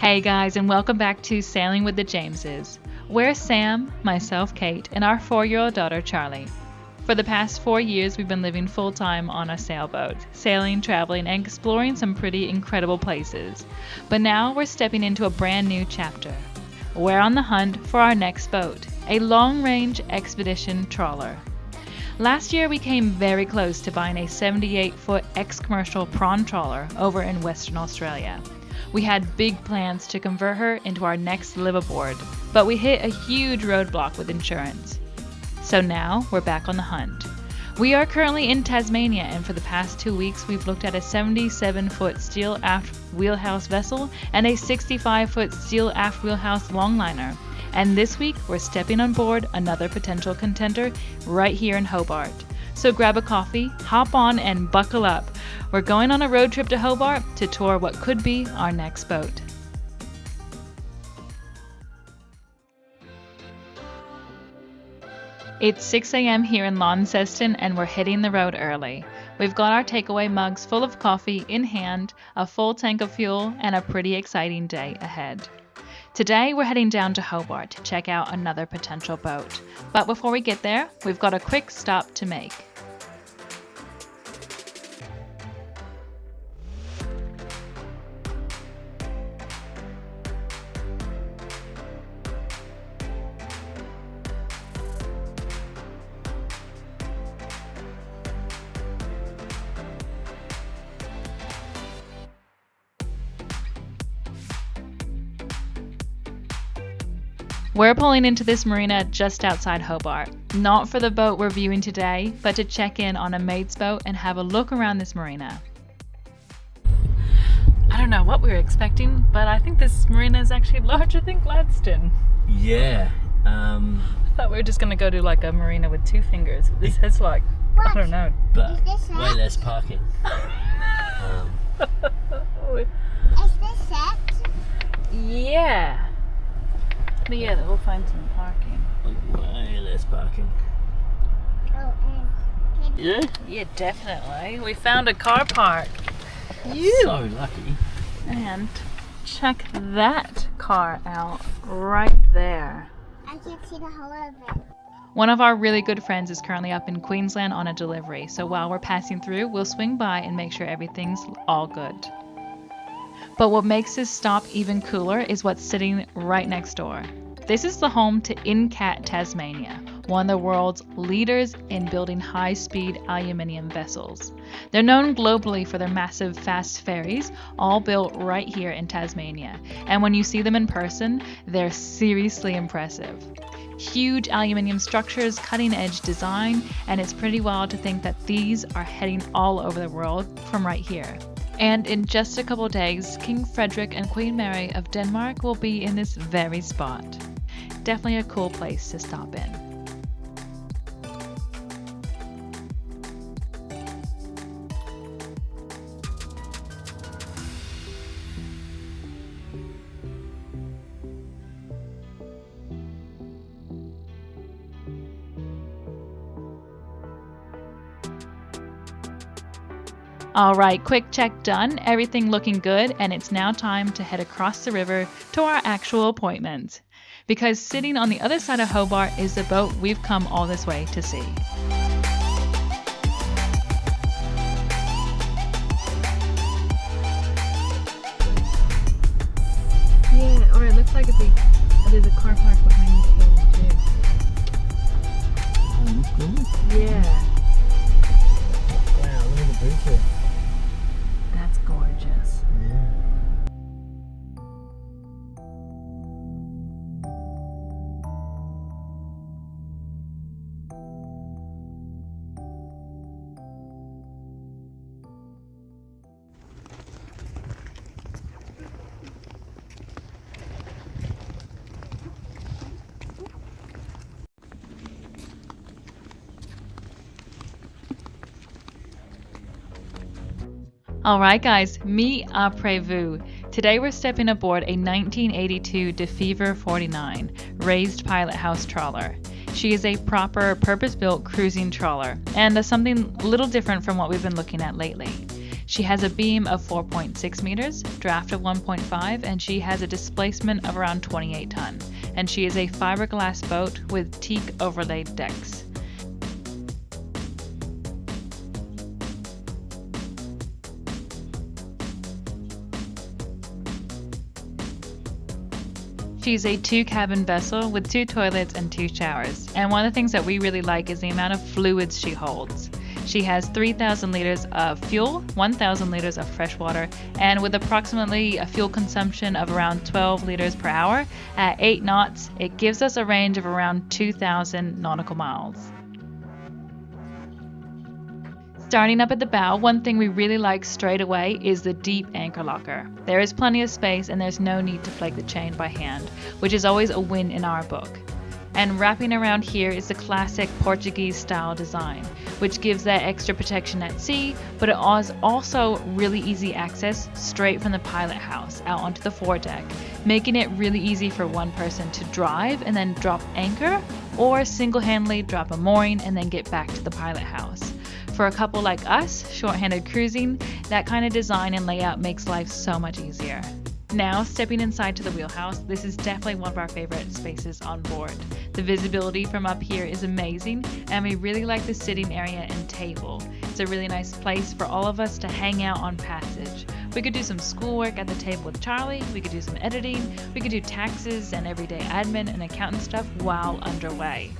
Hey guys, and welcome back to Sailing with the Jameses. We're Sam, myself Kate, and our 4-year-old daughter Charlie. For the past 4 years, we've been living full-time on a sailboat, sailing, traveling, and exploring some pretty incredible places. But now we're stepping into a brand new chapter. We're on the hunt for our next boat, a long-range expedition trawler. Last year, we came very close to buying a 78-foot ex-commercial prawn trawler over in Western Australia. We had big plans to convert her into our next liveaboard, but we hit a huge roadblock with insurance. So now we're back on the hunt. We are currently in Tasmania, and for the past 2 weeks we've looked at a 77-foot steel aft wheelhouse vessel and a 65-foot steel aft wheelhouse longliner. And this week we're stepping on board another potential contender right here in Hobart. So grab a coffee, hop on, and buckle up. We're going on a road trip to Hobart to tour what could be our next boat. It's 6 a.m. here in Launceston, and we're hitting the road early. We've got our takeaway mugs full of coffee in hand, a full tank of fuel, and a pretty exciting day ahead. Today we're heading down to Hobart to check out another potential boat. But before we get there, we've got a quick stop to make. We're pulling into this marina just outside Hobart, not for the boat we're viewing today, but to check in on a mate's boat and have a look around this marina. I don't know what we were expecting, but I think this marina is actually larger than Gladstone. Yeah. I thought we were just going to go to like a marina with 2 fingers. This has like, I don't know. But way less parking. Is this set? Yeah. But yeah, we'll find some parking. Way less parking. Oh, and Yeah? Yeah, definitely. We found a car park. So lucky. And check that car out right there. I can't see the whole of it. One of our really good friends is currently up in Queensland on a delivery, so while we're passing through, we'll swing by and make sure everything's all good. But what makes this stop even cooler is what's sitting right next door. This is the home to INCAT Tasmania, one of the world's leaders in building high-speed aluminium vessels. They're known globally for their massive fast ferries, all built right here in Tasmania. And when you see them in person, they're seriously impressive. Huge aluminium structures, cutting-edge design, and it's pretty wild to think that these are heading all over the world from right here. And in just a couple days, King Frederick and Queen Mary of Denmark will be in this very spot. Definitely a cool place to stop in. Alright, quick check done, everything looking good, and it's now time to head across the river to our actual appointment. Because sitting on the other side of Hobart is the boat we've come all this way to see. Yeah, or it looks like there's a car park behind the cave too. Yeah. Wow, look at the bridge here. That's gorgeous. Yeah. Alright guys, meet Après Vous. Today we're stepping aboard a 1982 DeFever 49 raised Pilothouse Trawler. She is a proper purpose-built cruising trawler and something a little different from what we've been looking at lately. She has a beam of 4.6 meters, draft of 1.5, and she has a displacement of around 28 ton. And she is a fiberglass boat with teak overlaid decks. She's a 2-cabin vessel with 2 toilets and 2 showers. And one of the things that we really like is the amount of fluids she holds. She has 3,000 liters of fuel, 1,000 liters of fresh water, and with approximately a fuel consumption of around 12 liters per hour at 8 knots, it gives us a range of around 2,000 nautical miles. Starting up at the bow, one thing we really like straight away is the deep anchor locker. There is plenty of space and there's no need to flake the chain by hand, which is always a win in our book. And wrapping around here is the classic Portuguese style design, which gives that extra protection at sea, but it is also really easy access straight from the pilot house out onto the foredeck, making it really easy for one person to drive and then drop anchor, or single-handedly drop a mooring and then get back to the pilot house. For a couple like us, short-handed cruising, that kind of design and layout makes life so much easier. Now, stepping inside to the wheelhouse, this is definitely one of our favorite spaces on board. The visibility from up here is amazing, and we really like the sitting area and table. It's a really nice place for all of us to hang out on passage. We could do some schoolwork at the table with Charlie, we could do some editing, we could do taxes and everyday admin and accountant stuff while underway.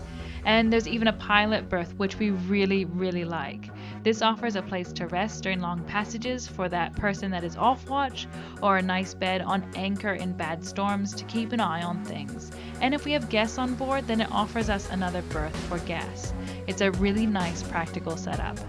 And there's even a pilot berth, which we really, really like. This offers a place to rest during long passages for that person that is off watch, or a nice bed on anchor in bad storms to keep an eye on things. And if we have guests on board, then it offers us another berth for guests. It's a really nice practical setup.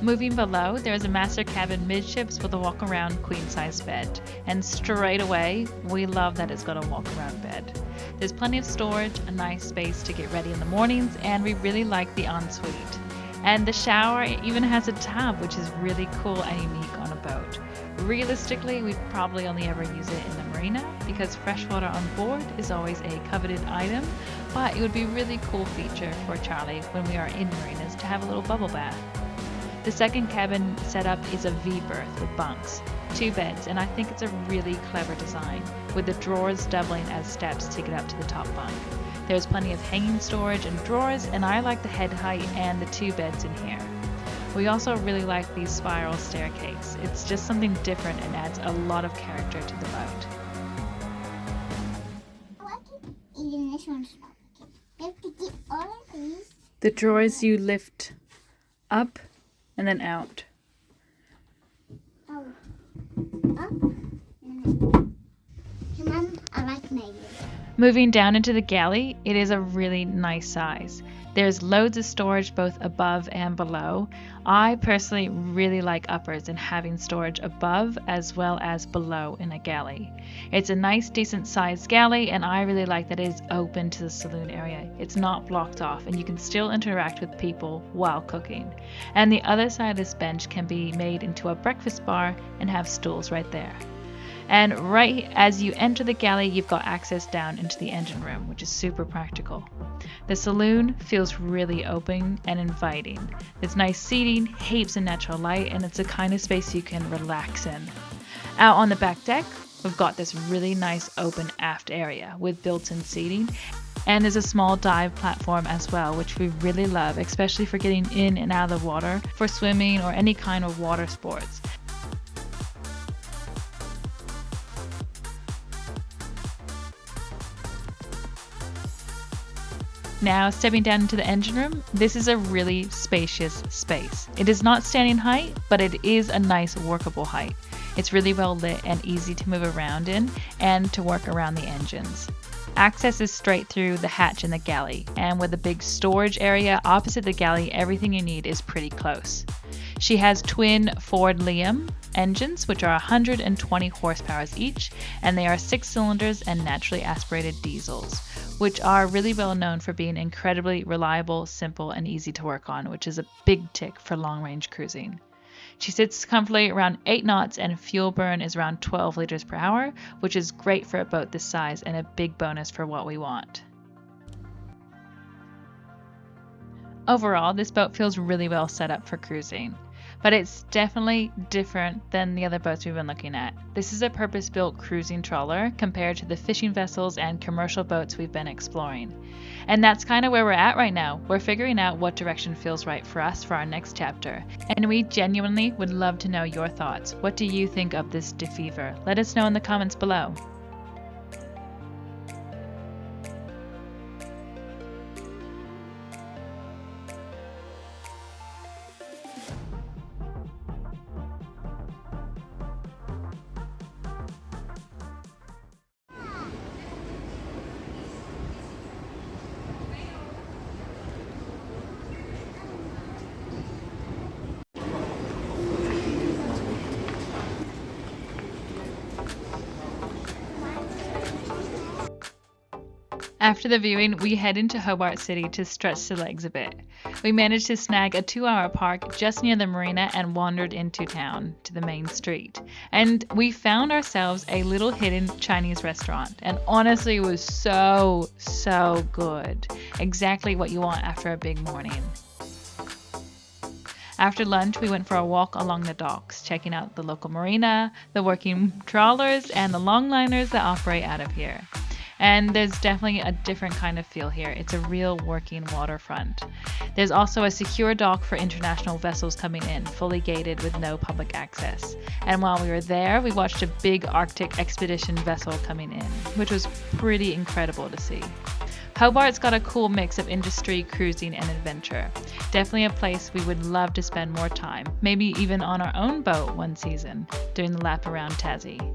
Moving below, there is a master cabin midships with a walk-around queen-size bed. And straight away, we love that it's got a walk-around bed. There's plenty of storage, a nice space to get ready in the mornings, and we really like the ensuite. And the shower even has a tub, which is really cool and unique on a boat. Realistically, we'd probably only ever use it in the Marina because freshwater on board is always a coveted item, but it would be a really cool feature for Charlie when we are in marinas to have a little bubble bath. The second cabin setup is a V berth with bunks, 2 beds, and I think it's a really clever design, with the drawers doubling as steps to get up to the top bunk. There's plenty of hanging storage and drawers, and I like the head height and the 2 beds in here. We also really like the spiral staircase. It's just something different and adds a lot of character to the boat. Even this one's not working. We have to get all of these. The drawers you lift up and then out. Oh. Up. Mom, I like maybe. Moving down into the galley, it is a really nice size. There's loads of storage both above and below. I personally really like uppers and having storage above as well as below in a galley. It's a nice decent sized galley, and I really like that it is open to the saloon area. It's not blocked off and you can still interact with people while cooking. And the other side of this bench can be made into a breakfast bar and have stools right there. And right as you enter the galley, you've got access down into the engine room, which is super practical. The saloon feels really open and inviting. There's nice seating, heaps of natural light, and it's a kind of space you can relax in. Out on the back deck, we've got this really nice open aft area with built-in seating. And there's a small dive platform as well, which we really love, especially for getting in and out of the water for swimming or any kind of water sports. Now, stepping down into the engine room, this is a really spacious space. It is not standing height, but it is a nice workable height. It's really well lit and easy to move around in and to work around the engines. Access is straight through the hatch in the galley, and with a big storage area opposite the galley, everything you need is pretty close. She has twin Ford Liam engines, which are 120 horsepower each, and they are 6 cylinders and naturally aspirated diesels, which are really well known for being incredibly reliable, simple, and easy to work on, which is a big tick for long-range cruising. She sits comfortably around 8 knots and fuel burn is around 12 liters per hour, which is great for a boat this size and a big bonus for what we want. Overall, this boat feels really well set up for cruising. but it's definitely different than the other boats we've been looking at. This is a purpose-built cruising trawler compared to the fishing vessels and commercial boats we've been exploring. And that's kind of where we're at right now. We're figuring out what direction feels right for us for our next chapter. And we genuinely would love to know your thoughts. What do you think of this DeFever? Let us know in the comments below. After the viewing, we head into Hobart City to stretch the legs a bit. We managed to snag a 2-hour park just near the Marina and wandered into town to the main street. And we found ourselves a little hidden Chinese restaurant, and honestly it was so good. Exactly what you want after a big morning. After lunch, we went for a walk along the docks, checking out the local marina, the working trawlers, and the longliners that operate out of here. And there's definitely a different kind of feel here. It's a real working waterfront. There's also a secure dock for international vessels coming in, fully gated with no public access. And while we were there, we watched a big Arctic expedition vessel coming in, which was pretty incredible to see. Hobart's got a cool mix of industry, cruising, and adventure. Definitely a place we would love to spend more time, maybe even on our own boat one season, doing the lap around Tassie.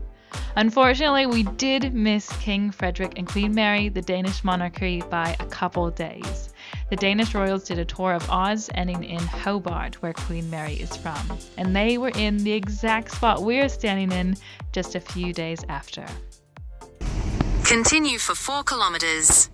Unfortunately, we did miss King Frederick and Queen Mary, the Danish monarchy, by a couple days. The Danish royals did a tour of Oz, ending in Hobart, where Queen Mary is from. And they were in the exact spot we're standing in just a few days after. Continue for 4 kilometers.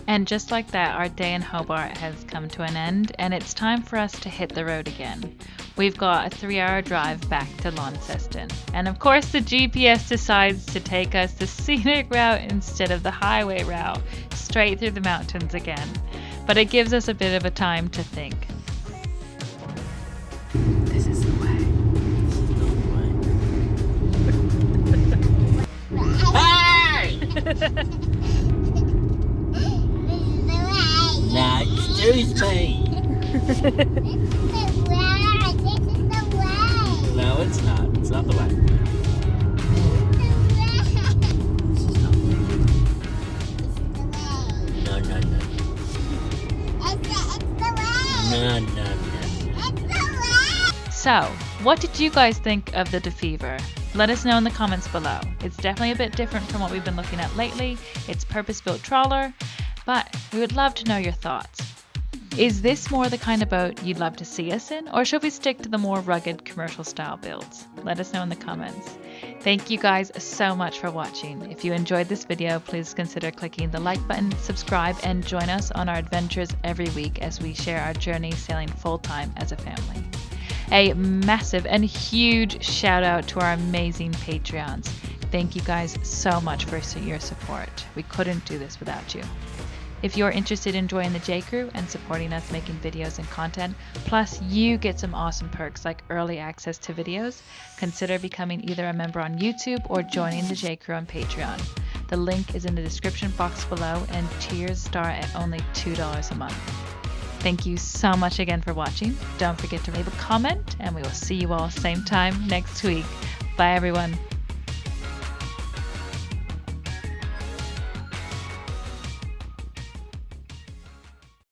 And just like that, our day in Hobart has come to an end, and it's time for us to hit the road again. We've got a 3-hour drive back to Launceston. And of course the GPS decides to take us the scenic route instead of the highway route, straight through the mountains again. But it gives us a bit of a time to think. This is the way. Nah, excuse me. This is the way. No, it's not. It's not the way. No, no, no. No, no, no. So, what did you guys think of the DeFever? Let us know in the comments below. It's definitely a bit different from what we've been looking at lately. It's purpose-built trawler, but we would love to know your thoughts. Is this more the kind of boat you'd love to see us in, or should we stick to the more rugged commercial style builds? Let us know in the comments. Thank you guys so much for watching. If you enjoyed this video, please consider clicking the like button, subscribe, and join us on our adventures every week as we share our journey sailing full-time as a family. A massive and huge shout out to our amazing Patreons. Thank you guys so much for your support. We couldn't do this without you. If you're interested in joining the J Crew and supporting us making videos and content, plus you get some awesome perks like early access to videos, consider becoming either a member on YouTube or joining the J Crew on Patreon. The link is in the description box below, and tiers start at only $2 a month. Thank you so much again for watching. Don't forget to leave a comment, and we will see you all same time next week. Bye everyone.